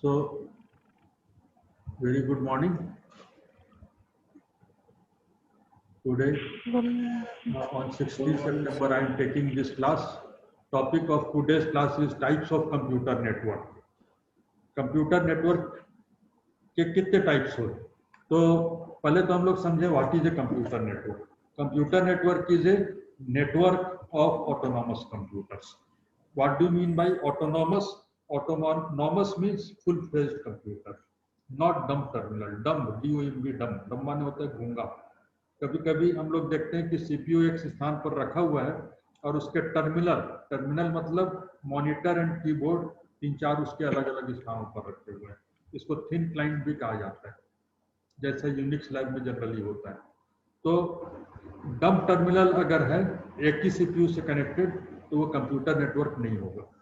So, very good morning. Today, on 16th September, I am taking this class. Topic of today's class is types of computer network. Computer network के कितने types हो? तो पहले तो हम लोग समझे what is a computer network. Computer network is a network of autonomous computers. What do mean by autonomous? Autonomous means full fledged computer, not डम टर्मिनल. डम, DOMB, डम. डम माने होता है गूंगा. कभी कभी हम लोग देखते हैं कि CPU एक स्थान पर रखा हुआ है और उसके टर्मिनल मतलब मॉनिटर एंड कीबोर्ड 3-4 उसके अलग अलग स्थानों पर रखे हुए हैं. इसको थिन क्लाइंट भी कहा जाता है, जैसे यूनिक्स लैब में जनरली होता है. तो डम टर्मिनल अगर है एक ही CPU से कनेक्टेड तो वो कंप्यूटर नेटवर्क नहीं होगा.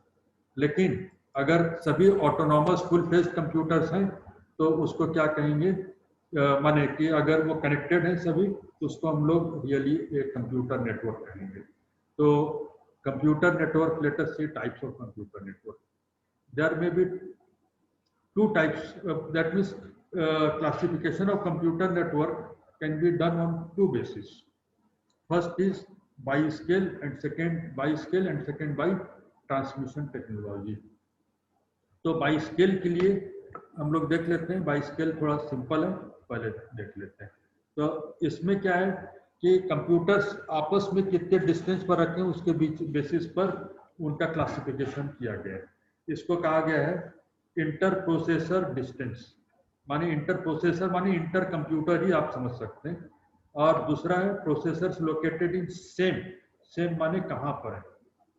लेकिन अगर सभी ऑटोनॉमस फुल फ्लेज्ड कंप्यूटर्स हैं तो उसको क्या कहेंगे, माने कि अगर वो कनेक्टेड हैं सभी तो उसको हम लोग रियली एक कंप्यूटर नेटवर्क कहेंगे. तो computer network, let us see types of computer network. There may be two types, that means classification of computer network can be done on two bases. First is by scale and second by transmission technology. तो by scale के लिए हम लोग देख लेते हैं. by scale थोड़ा simple है, पहले देख लेते हैं. तो इसमें क्या है कि कंप्यूटर्स आपस में कितने डिस्टेंस पर रखे हैं उसके बीच बेसिस पर उनका क्लासिफिकेशन किया गया है. इसको कहा गया है इंटर प्रोसेसर डिस्टेंस. माने इंटर प्रोसेसर माने इंटर कंप्यूटर ही आप समझ सकते हैं. और दूसरा है प्रोसेसर्स लोकेटेड इन सेम माने कहाँ पर है,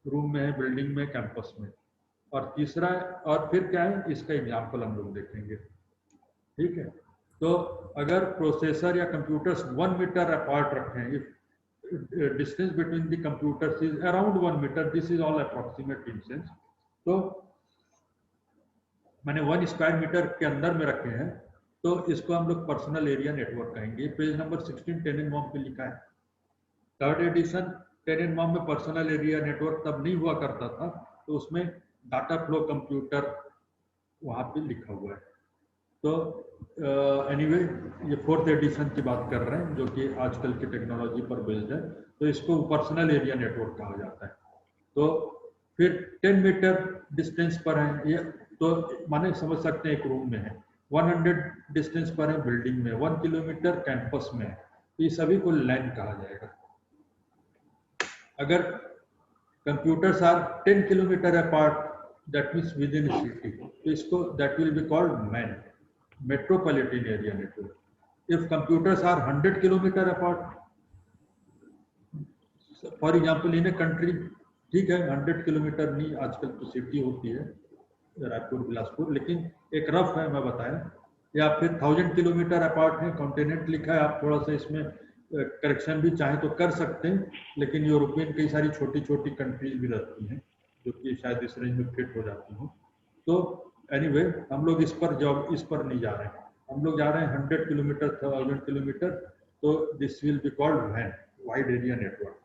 रूम में है, बिल्डिंग में, कैंपस में. और तीसरा है, और फिर क्या है इसका एग्जाम्पल हम लोग देखेंगे. ठीक है. तो अगर प्रोसेसर या कंप्यूटर्स 1 मीटर अपार्ट रखे हैं, if distance between the computers is around 1 metre, this is all approximate in sense. तो मैंने 1 स्क्वायर मीटर के अंदर में रखे हैं तो इसको हम लोग पर्सनल एरिया नेटवर्क कहेंगे. पेज नंबर 16 टेनेनबॉम पे लिखा है. थर्ड एडिशन टेनेनबॉम में पर्सनल एरिया नेटवर्क तब नहीं हुआ करता था, तो उसमें डाटा फ्लो कंप्यूटर वहाँ पे लिखा हुआ है. तो एनीवे ये फोर्थ एडिशन की बात कर रहे हैं जो कि आजकल की टेक्नोलॉजी पर बेस्ड है. तो इसको पर्सनल एरिया नेटवर्क कहा जाता है. तो फिर 10 मीटर डिस्टेंस पर है ये, तो माने समझ सकते हैं एक रूम में है. 100 डिस्टेंस पर है बिल्डिंग में, 1 किलोमीटर कैंपस में है. तो ये सभी को लैन कहा जाएगा. अगर computers are 10 kilometre apart, that means within city, तो इसको that will be called MAN, metropolitan area network. If computers are 100 kilometre apart, for example in a country, ठीक है 100 किलोमीटर नहीं, आजकल तो सिटी होती है रायपुर, बिलासपुर, लेकिन एक रफ है मैं बताया. या फिर 1000 किलोमीटर अपार्ट है, कॉन्टिनेंट लिखा है. आप थोड़ा सा इसमें करेक्शन भी चाहें तो कर सकते हैं, लेकिन यूरोपियन कई सारी छोटी छोटी कंट्रीज भी रहती हैं जो कि शायद इस रेंज में फिट हो जाती हूँ. तो एनीवे हम लोग इस पर नहीं जा रहे हैं. हम लोग जा रहे हैं 100 किलोमीटर, 1000 किलोमीटर. तो दिस विल बी कॉल्ड वैन, वाइड एरिया नेटवर्क.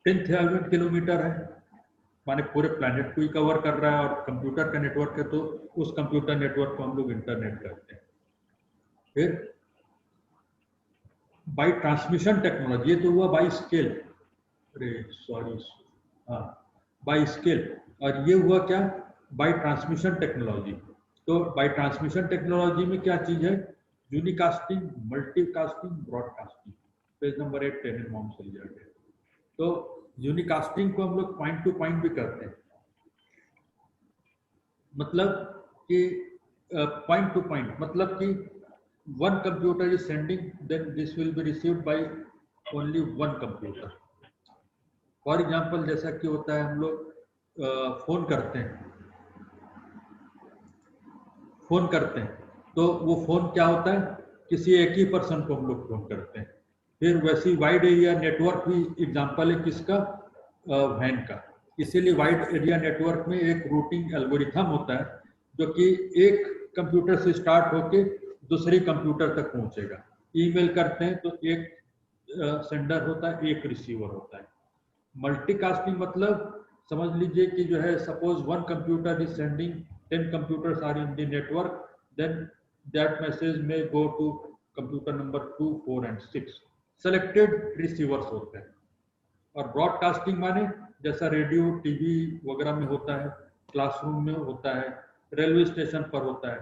10,000 किलोमीटर है माने पूरे प्लैनेट को ही कवर कर रहा है और कंप्यूटर का नेटवर्क है, तो उस कंप्यूटर नेटवर्क को हम लोग इंटरनेट कहते हैं. फिर बाय ट्रांसमिशन टेक्नोलॉजी, ये तो हुआ बाय स्केल, अरे सॉरी, हाँ बाय स्केल. और ये हुआ क्या, बाय ट्रांसमिशन टेक्नोलॉजी. तो बाय ट्रांसमिशन टेक्नोलॉजी में क्या चीज है, यूनिकास्टिंग, multicasting, broadcasting. Page number 8 Tanenbaum से लिया गया. तो यूनिकास्टिंग को हम लोग पॉइंट टू पॉइंट भी करते हैं, मतलब कि पॉइंट टू पॉइंट, मतलब कि one computer is sending, then this will be received by only one computer. For example जैसा कि होता है हम लोग फोन करते हैं तो वो फोन क्या होता है, किसी एक ही पर्सन को हम लोग फोन करते हैं. फिर वैसी वाइड एरिया नेटवर्क भी एग्जांपल है किसका, वैन का. इसीलिए वाइड एरिया नेटवर्क में एक रूटिंग एल्गोरिथम होता है जो कि एक कंप्यूटर से स्टार्ट होके दूसरे कंप्यूटर तक पहुंचेगा. ईमेल करते हैं तो एक सेंडर होता है, एक रिसीवर होता है. मल्टीकास्टिंग मतलब समझ लीजिए कि जो है, suppose one computer is sending 10 computers are in the network, then that message may go to computer number 2, 4 and 6. Selected receivers होते हैं. और ब्रॉडकास्टिंग माने जैसा रेडियो टीवी वगैरह में होता है, क्लासरूम में होता है, रेलवे स्टेशन पर होता है,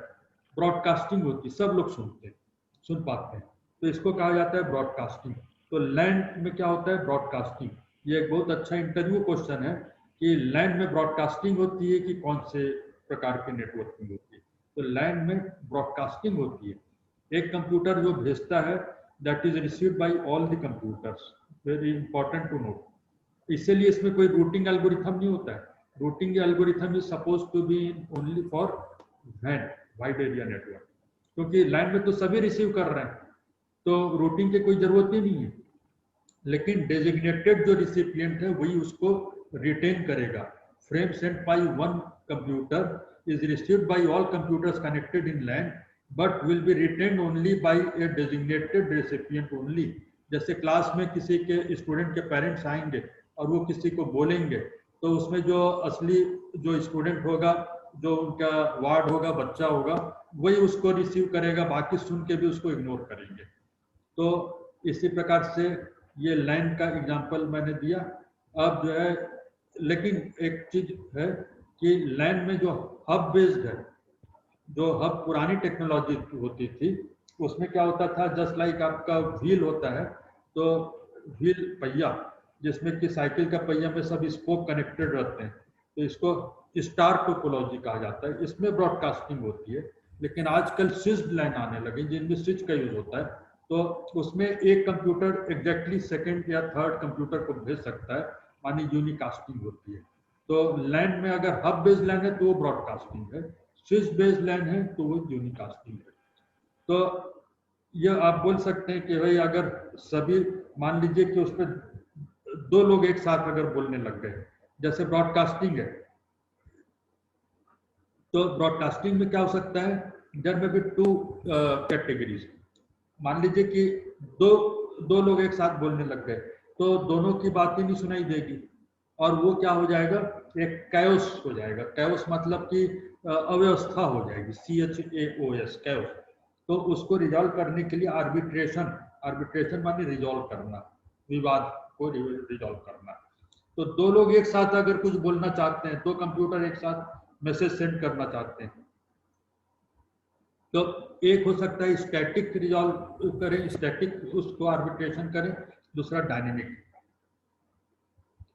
ब्रॉडकास्टिंग होती है, सब लोग सुन पाते हैं, तो इसको कहा जाता है ब्रॉडकास्टिंग. तो लैंड में क्या होता है? ब्रॉडकास्टिंग. ये एक बहुत अच्छा इंटरव्यू क्वेश्चन है कि लैंड में ब्रॉडकास्टिंग होती है कि कौन से प्रकार की नेटवर्किंग होती है. तो लैंड में ब्रॉडकास्टिंग होती है. एक कंप्यूटर जो भेजता है that is received by all the computers. Very important to note. इसलिए इसमें कोई रूटिंग एल्गोरिथम नहीं होता है. Routing algorithm is suppose to be only for वैन, वाइड एरिया नेटवर्क, क्योंकि लैंड में तो सभी रिसीव कर रहे हैं, तो रूटिंग की कोई जरूरत ही नहीं है. लेकिन डेजिग्नेटेड जो रिसिपिएंट है वही उसको रिटेन करेगा. Frame sent by one computer is received by all computers connected in LAN but will be retain only by a designated recipient only. जैसे क्लास में किसी के स्टूडेंट के पेरेंट्स आएंगे और वो किसी को बोलेंगे, तो उसमें जो असली जो स्टूडेंट होगा, जो उनका वार्ड होगा, बच्चा होगा, वही उसको रिसीव करेगा, बाकी सुन के भी उसको इग्नोर करेंगे. तो इसी प्रकार से ये लैंड का एग्जांपल मैंने दिया. अब जो है, लेकिन एक चीज है कि लैंड में जो हब बेस्ड है, जो हब पुरानी टेक्नोलॉजी होती थी, उसमें क्या होता था, जस्ट लाइक आपका व्हील होता है, तो व्हील पहिया जिसमें कि साइकिल का पहिया में सब स्पोक कनेक्टेड रहते हैं, तो इसको स्टार टोपोलॉजी कहा जाता है. इसमें ब्रॉडकास्टिंग होती है. लेकिन आजकल स्विच्ड लैन आने लगे जिनमें स्विच का यूज होता है, तो उसमें एक कंप्यूटर एग्जैक्टली सेकंड या थर्ड कंप्यूटर को भेज सकता है, मानी यूनिकास्टिंग होती है. तो लैंड में अगर हब बेस्ड लैन है तो वो ब्रॉडकास्टिंग है, स्विच बेस्ड लैन है तो वो यूनिकास्टिंग है. तो ये आप बोल सकते हैं कि भाई अगर सभी, मान लीजिए कि उस पर दो लोग एक साथ अगर बोलने लग गए, जैसे ब्रॉडकास्टिंग है, तो ब्रॉडकास्टिंग में क्या हो सकता है, देयर में बी टू कैटेगरीज. मान लीजिए कि दो लोग एक साथ बोलने लग गए, तो दोनों की बात ही नहीं सुनाई देगी, और वो क्या हो जाएगा, एक कैओस हो जाएगा. कैओस मतलब कि अव्यवस्था हो जाएगी, CHAOS, कैओस. तो उसको रिजॉल्व करने के लिए आर्बिट्रेशन माने रिजॉल्व करना, विवाद को रिजॉल्व करना. तो दो लोग एक साथ अगर कुछ बोलना चाहते हैं, दो कंप्यूटर एक साथ मैसेज सेंड करना चाहते हैं, तो एक हो सकता है स्टैटिक रिजॉल्व करें, स्टैटिक उसको आर्बिट्रेशन करें, दूसरा dynamic.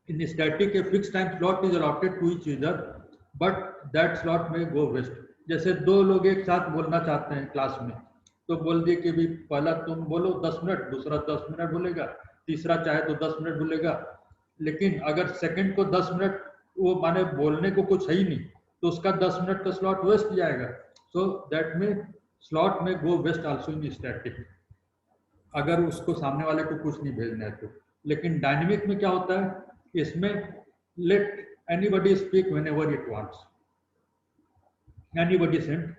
In static a fix time slot is allotted to each other but that slot में गो वेस्ट. जैसे दो लोग एक साथ बोलना चाहते हैं क्लास में, तो बोल दिए कि भाई पहला तुम बोलो 10 मिनट, दूसरा 10 मिनट बोलेगा, तीसरा चाहे तो 10 मिनट बोलेगा. लेकिन अगर सेकंड को 10 मिनट, वो माने बोलने को कुछ है ही नहीं, तो उसका 10 मिनट का स्लॉट वेस्ट जाएगा. सो दैट में स्लॉट में go waste also in static, अगर उसको सामने वाले को कुछ नहीं भेजना है तो. लेकिन डायनेमिक में क्या होता है, इसमें let anybody speak whenever it wants, anybody send.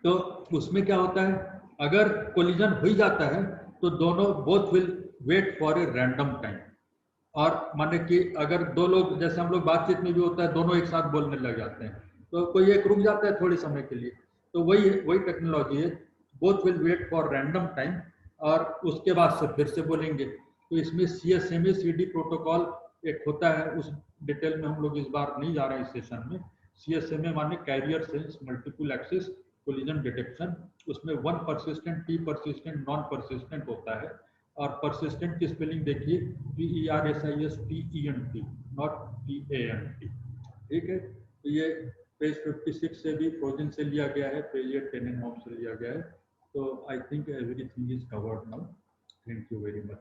तो उसमें क्या होता है, अगर कोलिजन हो ही जाता है तो दोनों both will wait for a random time. और माने कि अगर दो लोग, जैसे हम लोग बातचीत में भी होता है, दोनों एक साथ बोलने लग जाते हैं, तो कोई एक रुक जाता है थोड़े समय के लिए, तो वही टेक्नोलॉजी है, both will wait for random time, और उसके बाद से फिर से बोलेंगे. तो इसमें CSMA CD प्रोटोकॉल एक होता है, उस डिटेल में हम लोग इस बार नहीं जा रहे हैं इस सेशन में. CSMA माने carrier sense multiple access collision detection. उसमें one persistent, T persistent, non persistent होता है. और परसिस्टेंट की स्पेलिंग देखिए, PERSISTENT, नॉट PANT. ठीक है. तो ये पेज 56 से भी फ्रोजन से लिया गया है, पेज 8 टेनेनबाउम से लिया गया है. तो I think everything is covered now. Thank you very much.